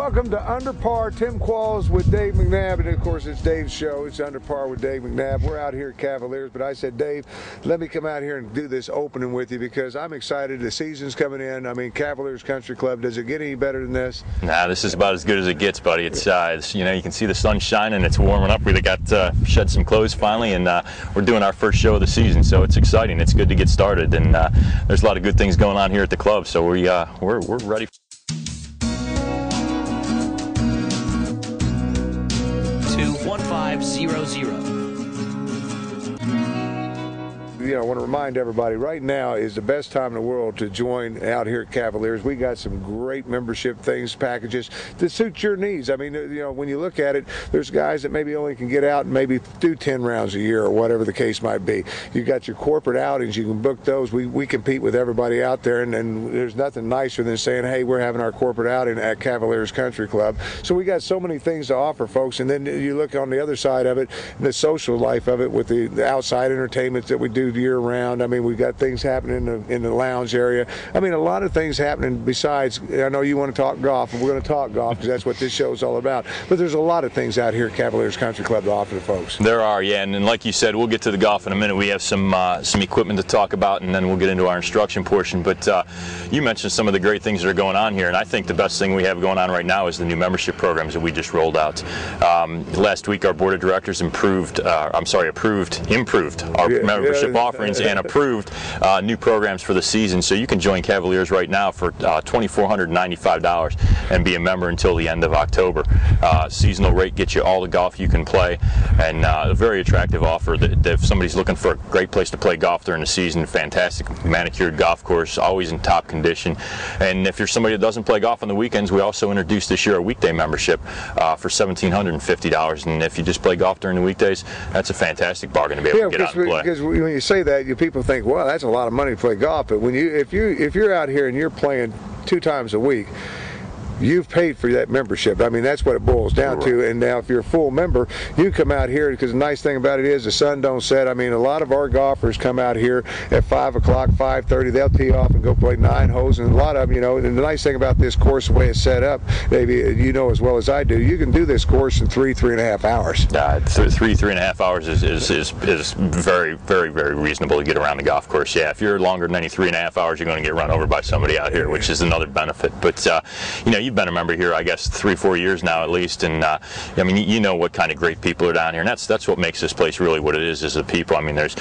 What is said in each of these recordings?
Welcome to Under Par. Tim Qualls with Dave McNabb, and of course it's Dave's show. It's Under Par with Dave McNabb. We're out here at Cavaliers, but I said, Dave, let me come out here and do this opening with you because I'm excited. The season's coming in. I mean, Cavaliers Country Club, does it get any better than this? Nah, this is about as good as it gets, buddy. It's you know, you can see the sun shining. It's warming up. We got shed some clothes finally, and we're doing our first show of the season, so it's exciting. It's good to get started, and there's a lot of good things going on here at the club, so we're ready. 1500. You know, I want to remind everybody, right now is the best time in the world to join out here at Cavaliers. We got some great membership things, packages that suit your needs. I mean, you know, when you look at it, there's guys that maybe only can get out and maybe do 10 rounds a year or whatever the case might be. You got your corporate outings, you can book those. We compete with everybody out there, and there's nothing nicer than saying, hey, we're having our corporate outing at Cavaliers Country Club. So we got so many things to offer, folks. And then you look on the other side of it, the social life of it with the outside entertainment that we do year round. I mean, we've got things happening in the lounge area. I mean, a lot of things happening besides, I know you want to talk golf, and we're going to talk golf because that's what this show is all about. But there's a lot of things out here at Cavaliers Country Club to offer the folks. There are, yeah, and like you said, we'll get to the golf in a minute. We have some equipment to talk about, and then we'll get into our instruction portion. But you mentioned some of the great things that are going on here, and I think the best thing we have going on right now is the new membership programs that we just rolled out. Last week, our board of directors improved our membership offerings and approved new programs for the season. So you can join Cavaliers right now for $2,495 and be a member until the end of October. Seasonal rate gets you all the golf you can play, and a very attractive offer that if somebody's looking for a great place to play golf during the season, fantastic manicured golf course, always in top condition. And if you're somebody that doesn't play golf on the weekends, we also introduced this year a weekday membership for $1,750. And if you just play golf during the weekdays, that's a fantastic bargain to be able to get out and play. Because when you say that, people think, well, that's a lot of money to play golf. But when if you're out here and you're playing 2 times a week, you've paid for that membership. I mean, that's what it boils down to. And now if you're a full member, you come out here, because the nice thing about it is the sun don't set. I mean, a lot of our golfers come out here at 5 o'clock, 5:30. They'll tee off and go play 9 holes. And a lot of them, you know, and the nice thing about this course, the way it's set up, maybe you know as well as I do, you can do this course in 3.5 hours. 3.5 hours is very, very, very reasonable to get around the golf course. Yeah, if you're longer than any 3.5 hours, you're going to get run over by somebody out here, which is another benefit. But, you know, you've been a member here, I guess, 3-4 years now at least, and I mean, you know what kind of great people are down here, and that's what makes this place really what it is the people. I mean, there's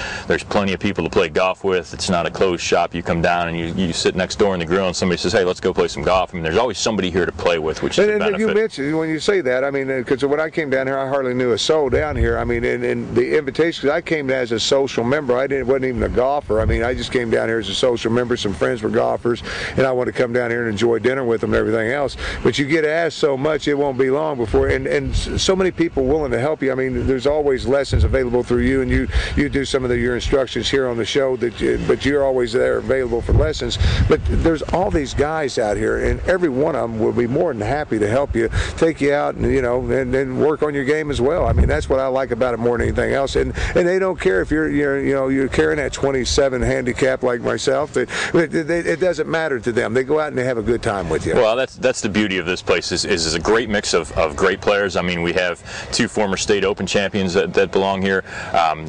plenty of people to play golf with. It's not a closed shop. You come down and you sit next door in the grill, and somebody says, hey, let's go play some golf. I mean, there's always somebody here to play with, which is a benefit. You mentioned, when you say that, I mean, because when I came down here, I hardly knew a soul down here. I mean, and the invitation, because I came as a social member. Wasn't even a golfer. I mean, I just came down here as a social member. Some friends were golfers, and I wanted to come down here and enjoy dinner with them and everything else. But you get asked so much, it won't be long before, and so many people willing to help you. I mean, there's always lessons available through you, and you do some of your instructions here on the show, but you're always there available for lessons. But there's all these guys out here, and every one of them will be more than happy to help you, take you out, and you know, and then work on your game as well. I mean, that's what I like about it more than anything else. And they don't care if you're carrying that 27 handicap like myself. It doesn't matter to them. They go out and they have a good time with you. Well, that's the beauty of this place. Is a great mix of great players. I mean, we have 2 former state open champions that belong here.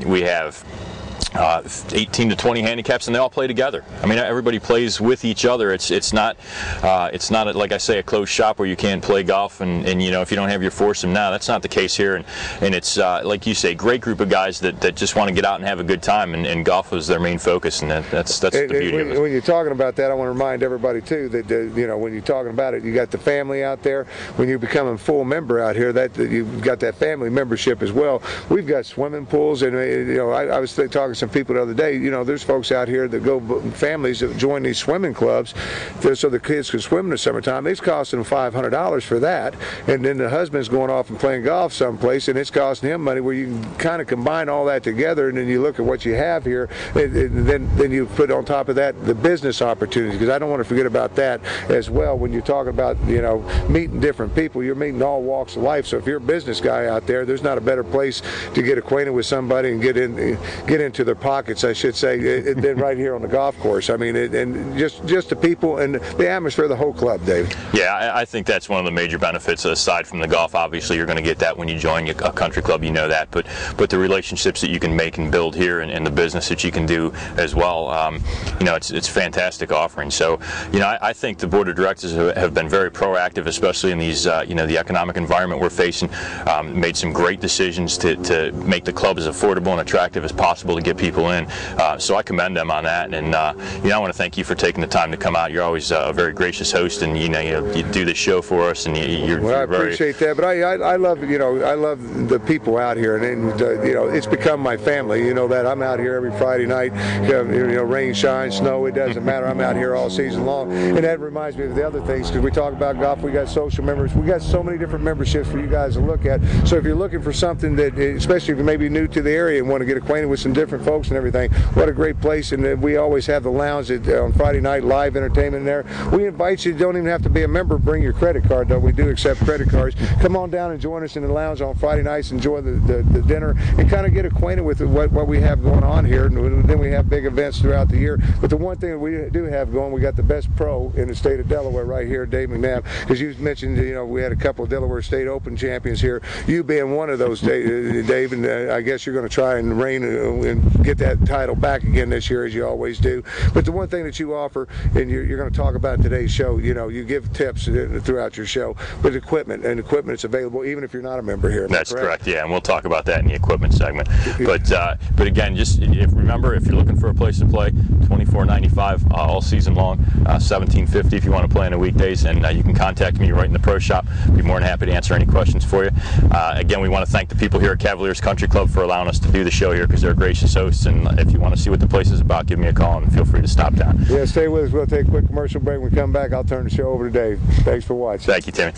We have 18 to 20 handicaps, and they all play together. I mean, everybody plays with each other. It's not like I say, a closed shop where you can't play golf and you know, if you don't have your foursome. Now that's not the case here, and it's like you say, great group of guys that just want to get out and have a good time, and golf is their main focus, and that's the beauty of it. When you're talking about that, I want to remind everybody too that you know, when you're talking about it, you got the family out there. When you're becoming a full member out here, that you've got that family membership as well. We've got swimming pools, and you know, I was talking to some people the other day. You know, there's folks out here that go, families that join these swimming clubs so the kids can swim in the summertime. It's costing them $500 for that, and then the husband's going off and playing golf someplace, and it's costing him money. Where you can kind of combine all that together, and then you look at what you have here, and then you put on top of that the business opportunities, because I don't want to forget about that as well. When you're talking about, you know, meeting different people, you're meeting all walks of life. So if you're a business guy out there, there's not a better place to get acquainted with somebody and get into the their pockets, I should say, than right here on the golf course. I mean, and just the people and the atmosphere of the whole club, David. Yeah, I think that's one of the major benefits aside from the golf. Obviously, you're going to get that when you join a country club, you know that, but the relationships that you can make and build here, and the business that you can do as well, you know, it's fantastic offering. So, you know, I think the board of directors have been very proactive, especially in these, you know, the economic environment we're facing. Made some great decisions to make the club as affordable and attractive as possible to get people in. So I commend them on that, and you know, I want to thank you for taking the time to come out. You're always a very gracious host, and you know, you do this show for us, and you're well, I very appreciate that, but I love, you know, I love the people out here, and you know, it's become my family. You know that I'm out here every Friday night. You know, rain, shine, snow, it doesn't matter. I'm out here all season long, and that reminds me of the other things, because we talk about golf. We got social members. We got so many different memberships for you guys to look at. So if you're looking for something that, especially if you may be new to the area and want to get acquainted with some different folks and everything, what a great place. And we always have the lounge on Friday night, live entertainment there. We invite you. You don't even have to be a member. Bring your credit card, though. We do accept credit cards. Come on down and join us in the lounge on Friday nights. Enjoy the dinner and kind of get acquainted with what we have going on here. And then we have big events throughout the year. But the one thing that we do have going, we got the best pro in the state of Delaware right here, Dave McNabb. As you mentioned, you know, we had a couple of Delaware State Open champions here. You being one of those, Dave, and I guess you're going to try and reign and get that title back again this year, as you always do. But the one thing that you offer, and you're going to talk about in today's show, you know, you give tips throughout your show, but equipment is available even if you're not a member here. That's correct, yeah, and we'll talk about that in the equipment segment. But again, just remember, if you're looking for a place to play, $24.95 all season long, $17.50 if you want to play on the weekdays, and you can contact me right in the pro shop. Be more than happy to answer any questions for you. Again, we want to thank the people here at Cavaliers Country Club for allowing us to do the show here, because they're gracious hosts, and if you want to see what the place is about, give me a call and feel free to stop down. Yeah, stay with us. We'll take a quick commercial break. When we come back, I'll turn the show over to Dave. Thanks for watching. Thank you, Timmy.